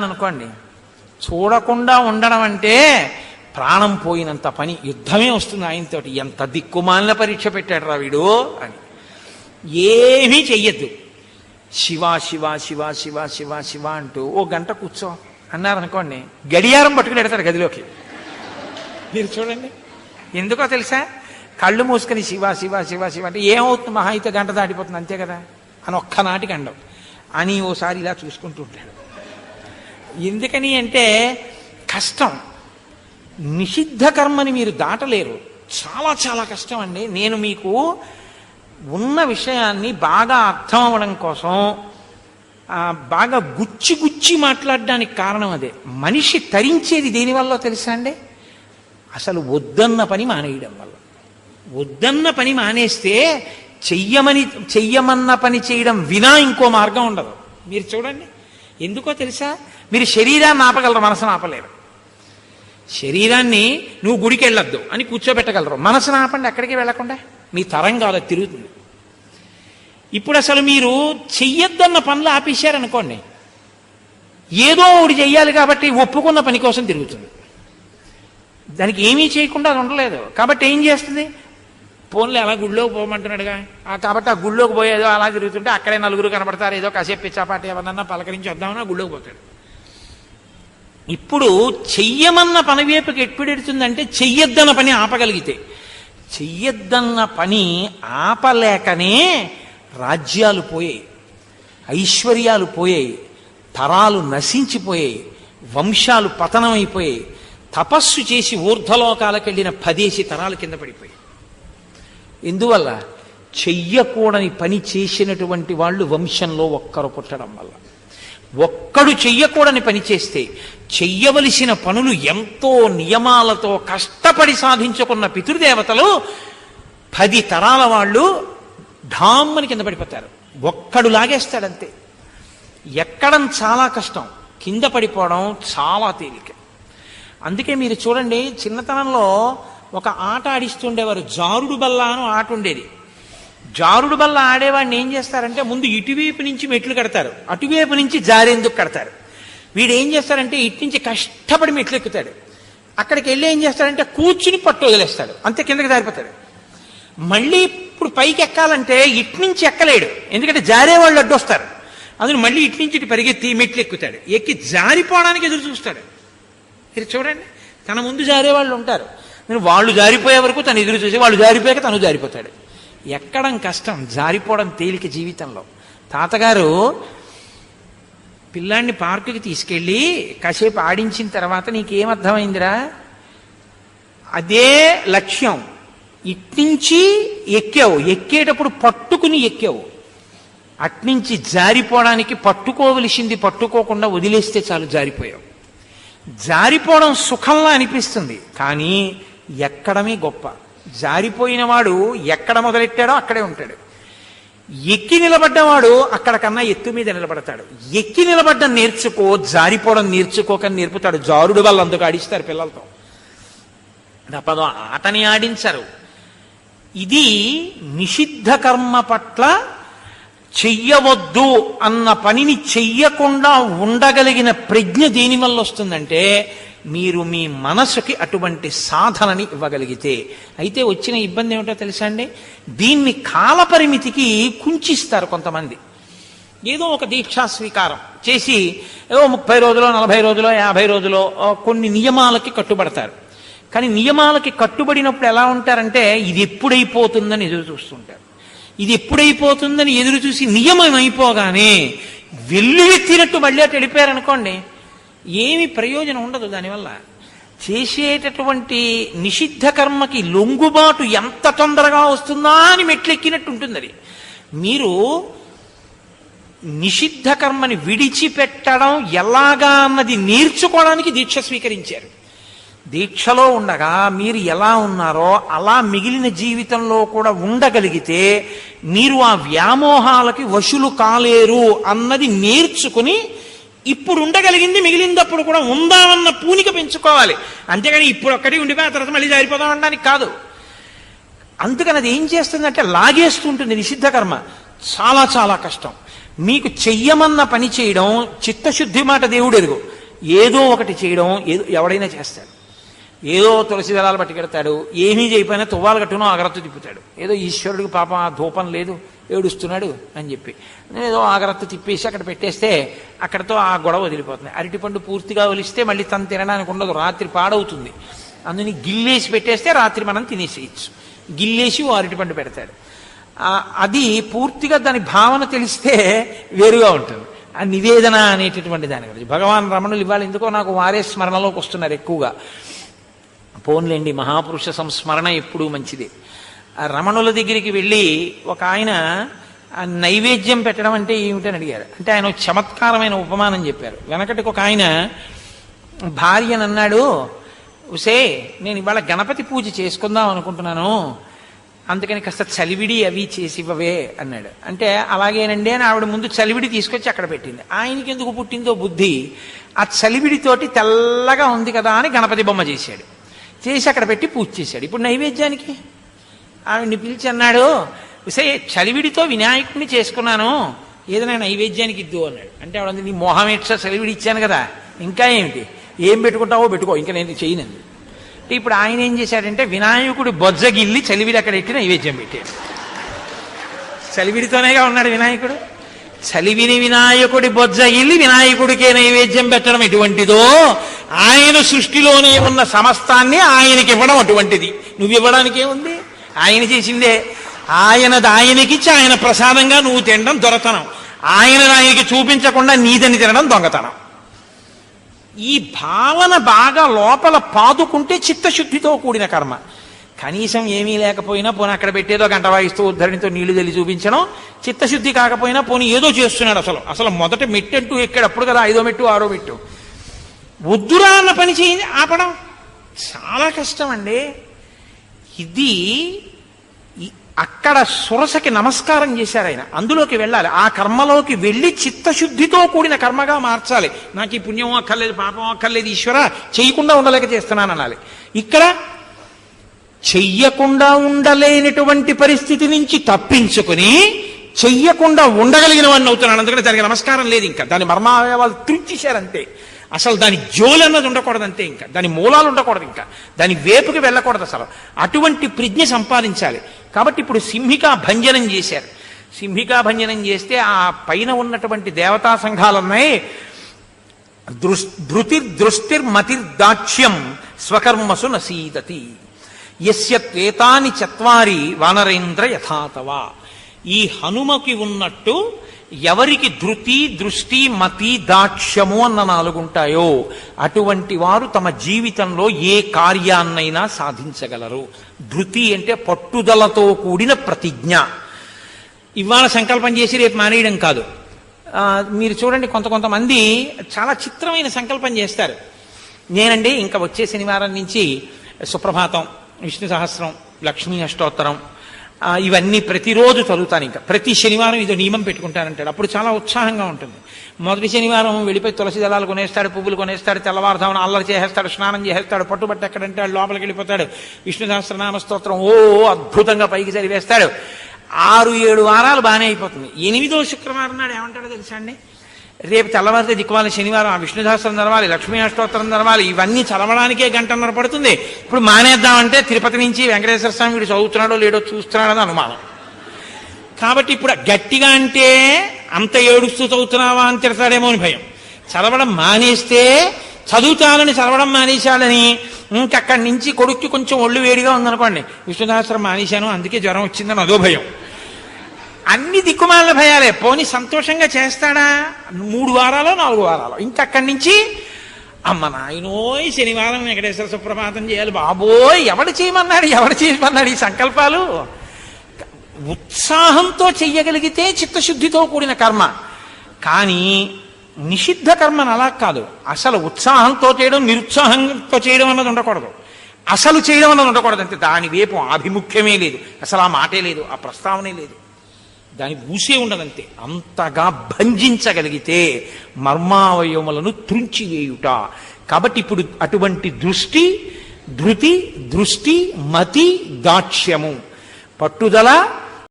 అనుకోండి, చూడకుండా ఉండడం అంటే ప్రాణం పోయినంత పని. యుద్ధమే వస్తుంది ఆయనతోటి. ఎంత దిక్కుమాలిన పరీక్ష పెట్టాడు రా వీడు అని. ఏమీ చెయ్యొద్దు. శివ శివ శివ శివ శివ శివ అంటూ ఓ గంట కూర్చో అన్నారనుకోండి, గడియారం పట్టుకుని ఎడతాడు గదిలోకి. మీరు చూడండి, ఎందుకో తెలుసా? కళ్ళు మూసుకొని శివ శివ శివ శివ అంటే ఏమవుతుంది? మహా అయితే గంట దాటిపోతుంది అంతే కదా అని ఒక్కనాటికి అండవు అని ఓసారి ఇలా చూసుకుంటూ ఉంటాడు. ఎందుకని అంటే కష్టం. నిషిద్ధ కర్మని మీరు దాటలేరు. చాలా చాలా కష్టం అండి. నేను మీకు ఉన్న విషయాన్ని బాగా అర్థం అవ్వడం కోసం బాగా గుచ్చి గుచ్చి మాట్లాడడానికి కారణం అదే. మనిషి తరించేది దేనివల్ల తెలుసా అండి? అసలు వద్దన్న పని మానేయడం వల్ల. వద్దన్న పని మానేస్తే చెయ్యమన్న పని చేయడం వినా ఇంకో మార్గం ఉండదు. మీరు చూడండి, ఎందుకో తెలుసా? మీరు శరీరాన్ని ఆపగలరు, మనసును ఆపలేరు. శరీరాన్ని నువ్వు గుడికి వెళ్ళొద్దు అని కూర్చోబెట్టగలరు, మనసును ఆపండి, ఎక్కడికి వెళ్లకుండా. మీ తరం కాదు, తిరుగుతుంది. ఇప్పుడు అసలు మీరు చెయ్యొద్దన్న పనులు ఆపేశారనుకోండి, ఏదో ఒకటి చెయ్యాలి కాబట్టి ఒప్పుకున్న పని కోసం తిరుగుతుంది. దానికి ఏమీ చేయకుండా అది ఉండలేదు. కాబట్టి ఏం చేస్తుంది? ఫోన్లో అలా గుళ్ళోకి పోమంటున్నాడుగా, కాబట్టి ఆ గుళ్ళోకి పోయేదో అలా తిరుగుతుంటే అక్కడే నలుగురు కనపడతారు, ఏదో కాసేపు పిచ్చాపాటి ఎవరన్నా పలకరించి వద్దామని ఆ గుళ్ళోకి పోతాడు. ఇప్పుడు చెయ్యమన్న పని వైపుకి ఎప్పుడెడుతుందంటే చెయ్యొద్దన్న పని ఆపగలిగితే. చెయ్యొద్దన్న పని ఆపలేకనే రాజ్యాలు పోయాయి, ఐశ్వర్యాలు పోయాయి, తరాలు నశించిపోయాయి, వంశాలు పతనమైపోయాయి. తపస్సు చేసి ఊర్ధ్వలోకాలకు వెళ్ళిన 10 తరాలు కింద పడిపోయాయి. ఎందువల్ల? చెయ్యకూడని పని చేసినటువంటి వాళ్ళు వంశంలో ఒక్కరు పుట్టడం వల్ల. ఒక్కడు చెయ్యకూడని పని చేస్తే చెయ్యవలసిన పనులు ఎంతో నియమాలతో కష్టపడి సాధించుకున్న పితృదేవతలు 10 తరాల వాళ్ళు ఢామ్మని కింద పడిపోతారు. ఒక్కడు లాగేస్తాడంతే. ఎక్కడం చాలా కష్టం, కింద పడిపోవడం చాలా తేలిక. అందుకే మీరు చూడండి, చిన్నతనంలో ఒక ఆట ఆడిస్తుండేవారు, జారుడు బల్ల అని ఆట ఉండేది. జారుడు బల్ల ఆడేవాడిని ఏం చేస్తారంటే ముందు ఇటువైపు నుంచి మెట్లు కడతారు, అటువైపు నుంచి జారేందుకు కడతారు. వీడు ఏం చేస్తారంటే ఇటు నుంచి కష్టపడి మెట్లు ఎక్కుతాడు, అక్కడికి వెళ్ళి ఏం చేస్తాడంటే కూర్చుని పట్టు వదిలేస్తాడు, అంతే కిందకి జారిపోతాడు. మళ్ళీ ఇప్పుడు పైకి ఎక్కాలంటే ఇటు నుంచి ఎక్కలేడు, ఎందుకంటే జారేవాళ్ళు అడ్డొస్తారు. అందులో మళ్ళీ ఇటు నుంచి ఇటు పరిగెత్తి మెట్లు ఎక్కుతాడు, ఎక్కి జారిపోవడానికి ఎదురు చూస్తాడు. మీరు చూడండి, తన ముందు జారేవాళ్ళు ఉంటారు, వాళ్ళు జారిపోయే వరకు తను ఎదురు చూసి వాళ్ళు జారిపోయాక తను జారిపోతాడు. ఎక్కడం కష్టం, జారిపోవడం తేలిక జీవితంలో. తాతగారు పిల్లాన్ని పార్కుకి తీసుకెళ్ళి కాసేపు ఆడించిన తర్వాత నీకేమర్థమైందిరా? అదే లక్ష్యం, ఇట్నుంచి ఎక్కావు, ఎక్కేటప్పుడు పట్టుకుని ఎక్కావు, అట్నుంచి జారిపోవడానికి పట్టుకోవలసింది పట్టుకోకుండా వదిలేస్తే చాలు, జారిపోయావు. జారిపోవడం సుఖంలా అనిపిస్తుంది, కానీ ఎక్కడమే గొప్ప. జారిపోయిన వాడు ఎక్కడ మొదలెట్టాడో అక్కడే ఉంటాడు. ఎక్కి నిలబడ్డవాడు అక్కడికన్నా ఎత్తు మీద నిలబడతాడు. ఎక్కి నిలబడ్డం నేర్చుకో, జారిపోవడం నేర్చుకోకని నేర్పుతాడు. జారుడు వాళ్ళు అందుకు ఆడిస్తారు పిల్లలతో, తప్పదు ఆటని ఆడించరు. ఇది నిషిద్ధ కర్మ పట్ల చెయ్యవద్దు అన్న పనిని చెయ్యకుండా ఉండగలిగిన ప్రజ్ఞ దేనివల్ల వస్తుందంటే మీరు మీ మనసుకి అటువంటి సాధనని ఇవ్వగలిగితే. అయితే వచ్చిన ఇబ్బంది ఏమిటో తెలుసా అండి? దీన్ని కాలపరిమితికి కుంచిస్తారు కొంతమంది. ఏదో ఒక దీక్షా స్వీకారం చేసి ఏదో 30 రోజులో 40 రోజులో 50 రోజులో కొన్ని నియమాలకి కట్టుబడతారు. కానీ నియమాలకి కట్టుబడినప్పుడు ఎలా ఉంటారంటే ఇది ఎప్పుడైపోతుందని ఎదురు చూస్తుంటారు. ఇది ఎప్పుడైపోతుందని ఎదురు చూసి నియమం అయిపోగానే వెల్లువెత్తినట్టు మళ్ళీ అటు వెళ్ళిపోయారనుకోండి, ఏమి ప్రయోజనం ఉండదు. దానివల్ల చేసేటటువంటి నిషిద్ధ కర్మకి లొంగుబాటు ఎంత తొందరగా వస్తుందా అని మెట్లెక్కినట్టు ఉంటుంది. అది మీరు నిషిద్ధ కర్మని విడిచిపెట్టడం ఎలాగా అన్నది నేర్చుకోవడానికి దీక్ష స్వీకరించారు. దీక్షలో ఉండగా మీరు ఎలా ఉన్నారో అలా మిగిలిన జీవితంలో కూడా ఉండగలిగితే మీరు ఆ వ్యామోహాలకి వశులు కాలేరు అన్నది నేర్చుకుని ఇప్పుడు ఉండగలిగింది మిగిలినప్పుడు కూడా ఉందామన్న పూనిక పెంచుకోవాలి. అంతేగాని ఇప్పుడు ఒక్కటి ఉండిపోయి ఆ తర్వాత మళ్ళీ జారిపోదాం అనడానికి కాదు. అందుకని అది ఏం చేస్తుందంటే లాగేస్తుంటుంది నిషిద్ధ కర్మ. చాలా చాలా కష్టం. మీకు చెయ్యమన్న పని చేయడం చిత్తశుద్ధి మాట దేవుడు ఎరుగు. ఏదో ఒకటి చేయడం ఎవడైనా చేస్తాడు. ఏదో తులసి దళాలు పట్టుకెడతాడు, ఏమీ చేయకపోయినా తువ్వాలు కట్టునో అగరత్తు తిప్పుతాడు. ఏదో ఈశ్వరుడికి పాపం ఆ ధూపం లేదు, ఏడుస్తున్నాడు అని చెప్పి ఏదో ఆగరత్తు తిప్పేసి అక్కడ పెట్టేస్తే అక్కడతో ఆ గొడవ వదిలిపోతుంది. అరటిపండు పూర్తిగా ఒలిస్తే మళ్ళీ తను తినడానికి ఉండదు, రాత్రి పాడవుతుంది. అందుని గిల్లేసి పెట్టేస్తే రాత్రి మనం తినేసేయచ్చు. గిల్లేసి ఓ అరటిపండు పెడతాడు. అది పూర్తిగా దాని భావన తెలిస్తే వేరుగా ఉంటుంది. ఆ నివేదన అనేటటువంటి దాని గురించి భగవాన్ రమణులు ఇవాళ ఎందుకో నాకు వారే స్మరణలోకి వస్తున్నారు ఎక్కువగా. పోన్లేండి, మహాపురుష సంస్మరణ ఎప్పుడూ మంచిది. ఆ రమణుల దగ్గరికి వెళ్ళి ఒక ఆయన నైవేద్యం పెట్టడం అంటే ఏమిటని అడిగారు. అంటే ఆయన చమత్కారమైన ఉపమానం చెప్పారు. వెనకటికి ఒక ఆయన భార్యను అన్నాడు, ఉసే నేను ఇవాళ గణపతి పూజ చేసుకుందాం అనుకుంటున్నాను, అందుకని కాస్త చలివిడి అవి చేసి ఇవ్వవే అన్నాడు. అంటే అలాగేనండి అని ఆవిడ ముందు చలివిడి తీసుకొచ్చి అక్కడ పెట్టింది. ఆయనకి ఎందుకు పుట్టిందో బుద్ధి, ఆ చలివిడితోటి తెల్లగా ఉంది కదా అని గణపతి బొమ్మ చేశాడు. చేసి అక్కడ పెట్టి పూజ చేశాడు. ఇప్పుడు నైవేద్యానికి ఆవిడ్ని పిలిచి అన్నాడు, ఉసే చలివిడితో వినాయకుడిని చేసుకున్నాను, ఏదైనా నైవేద్యానికి ఇద్దు అన్నాడు. అంటే ఆవిడ నీ మోహమేక్ష చలివిడి ఇచ్చాను కదా, ఇంకా ఏమిటి, ఏం పెట్టుకుంటావో పెట్టుకో, ఇంకా నేను చేయనండి. అంటే ఇప్పుడు ఆయన ఏం చేశాడంటే వినాయకుడి బొజ్జగిల్లి చలివిడి అక్కడ ఎట్టి నైవేద్యం పెట్టాడు. చలివిడితోనేగా ఉన్నాడు వినాయకుడు. చలివిని వినాయకుడి బొజ్జగిల్లి వినాయకుడికే నైవేద్యం పెట్టడం ఎటువంటిదో, ఆయన సృష్టిలోనే ఉన్న సమస్తాన్ని ఆయనకి ఇవ్వడం అటువంటిది. నువ్వు ఇవ్వడానికి ఏముంది, ఆయన చేసిందే. ఆయనది ఆయనకిచ్చి ఆయన ప్రసాదంగా నువ్వు తినడం దొరతనం, ఆయనకి చూపించకుండా నీదని తినడం దొంగతనం. ఈ భావన బాగా లోపల పాదుకుంటే చిత్తశుద్ధితో కూడిన కర్మ. కనీసం ఏమీ లేకపోయినా పోనీ అక్కడ పెట్టేదో గంట వాయిస్తూ ఉద్ధరణితో నీళ్లు తెలి చూపించడం, చిత్తశుద్ధి కాకపోయినా పోనీ ఏదో చేస్తున్నాడు. అసలు మొదట మెట్టంటూ ఎక్కడప్పుడు కదా 5వ మెట్టు 6వ మెట్టు. వద్దురా అన్న పని చేయి ఆపడం చాలా కష్టం అండి. ఇది అక్కడ సురసకి నమస్కారం చేశారు ఆయన, అందులోకి వెళ్ళాలి, ఆ కర్మలోకి వెళ్ళి చిత్తశుద్ధితో కూడిన కర్మగా మార్చాలి. నాకు ఈ పుణ్యం అక్కర్లేదు, పాపం అక్కర్లేదు, ఈశ్వర చేయకుండా ఉండలేక చేస్తున్నాను అనాలి. ఇక్కడ చెయ్యకుండా ఉండలేనటువంటి పరిస్థితి నుంచి తప్పించుకుని చెయ్యకుండా ఉండగలిగిన వాడిని అవుతున్నాను. అందుకని దానికి నమస్కారం లేదు, ఇంకా దాని మర్మావయవాలు త్రుంచేశారంతే. అసలు దాని జోలు అన్నది ఉండకూడదు అంతే, ఇంకా దాని మూలాలు ఉండకూడదు, ఇంకా దాని వేపుకి వెళ్ళకూడదు. అసలు అటువంటి ప్రజ్ఞ సంపాదించాలి. కాబట్టి ఇప్పుడు సింహికా భంజనం చేశారు. సింహికా భంజనం చేస్తే ఆ పైన ఉన్నటువంటి దేవతా సంఘాలున్నాయి. దృష్టిర్మతిర్దాక్ష్యం స్వకర్మసు నసీదతి యస్యత్వేతాని చత్వారి వానరేంద్ర యథాతవ. ఈ హనుమకి ఉన్నట్టు ఎవరికి ధృతి, దృష్టి, మతి, దాక్ష్యము అన్న 4 ఉంటాయో అటువంటి వారు తమ జీవితంలో ఏ కార్యాన్నైనా సాధించగలరు. ధృతి అంటే పట్టుదలతో కూడిన ప్రతిజ్ఞ. ఇవాళ సంకల్పం చేసి రేపు మానేయడం కాదు. మీరు చూడండి, కొంతమంది చాలా చిత్రమైన సంకల్పం చేస్తారు. నేనండి ఇంకా వచ్చే శనివారం నుంచి సుప్రభాతం, విష్ణు సహస్రం, లక్ష్మీ అష్టోత్తరం ఇవన్నీ ప్రతిరోజు చదువుతాను, ఇంకా ప్రతి శనివారం ఇదో నియమం పెట్టుకుంటానంటాడు. అప్పుడు చాలా ఉత్సాహంగా ఉంటుంది. మొదటి శనివారం వెళ్ళిపోయి తులసి దళాలు కొనేస్తాడు, పువ్వులు కొనేస్తాడు, తెల్లవారుధామన అల్లరి చేసేస్తాడు, స్నానం చేసేస్తాడు, పట్టుబట్ట ఎక్కడంటాడు, లోపలికి వెళ్ళిపోతాడు, విష్ణు సహస్రనామ స్తోత్రం అద్భుతంగా పైకి చదివేస్తాడు. 6-7 వారాలు బాగానే అయిపోతుంది. 8వ శుక్రవారం నాడు ఏమంటాడో తెలుసా అండి, రేపు తెల్లవారితే దిక్కుమాల శనివారం ఆ విష్ణు సహస్రం చదవాలి, లక్ష్మీ అష్టోత్తరం చదవాలి, ఇవన్నీ చదవడానికే 1 గంటన్నర పడుతుంది. ఇప్పుడు మానేద్దామంటే తిరుపతి నుంచి వెంకటేశ్వర స్వామి వీడు చదువుతున్నాడో లేడో చూస్తున్నాడని అనుమానం. కాబట్టి ఇప్పుడు గట్టిగా అంటే అంత ఏడుస్తూ చదువుతున్నావా అని తిడతాడేమో అని భయం. చదవడం మానేస్తే చదువుతానని చదవడం మానేశాడని ఇంకక్కడి నుంచి కొడుక్కి కొంచెం ఒళ్ళు వేడిగా ఉందనుకోండి, విష్ణు సహస్రం మానేశాను అందుకే జ్వరం వచ్చిందని అదో భయం. అన్ని దిక్కుమాల భయాలే. పోని సంతోషంగా చేస్తాడా 3 వారాలో 4 వారాలో, ఇంకక్కడి నుంచి అమ్మ నాయనోయ్ శనివారం వెంకటేశ్వర సుప్రభాతం చేయాలి, బాబోయ్ ఎవడు చేయమన్నాడు ఈ సంకల్పాలు. ఉత్సాహంతో చెయ్యగలిగితే చిత్తశుద్ధితో కూడిన కర్మ. కానీ నిషిద్ధ కర్మను అలా కాదు. అసలు ఉత్సాహంతో చేయడం, నిరుత్సాహంతో చేయడం అన్నది ఉండకూడదు, అసలు చేయడం అన్నది ఉండకూడదు. అంతే, దాని వైపు ఆభిముఖ్యమే లేదు, అసలు ఆ మాటే లేదు, ఆ ప్రస్తావనే లేదు, దాని ఊసే ఉండదంతే. అంతగా భంజించగలిగితే మర్మావయములను త్రుంచివేయుట. కాబట్టి ఇప్పుడు అటువంటి దృష్టి, ధృతి, దృష్టి, మతి, దాక్ష్యము, పట్టుదల,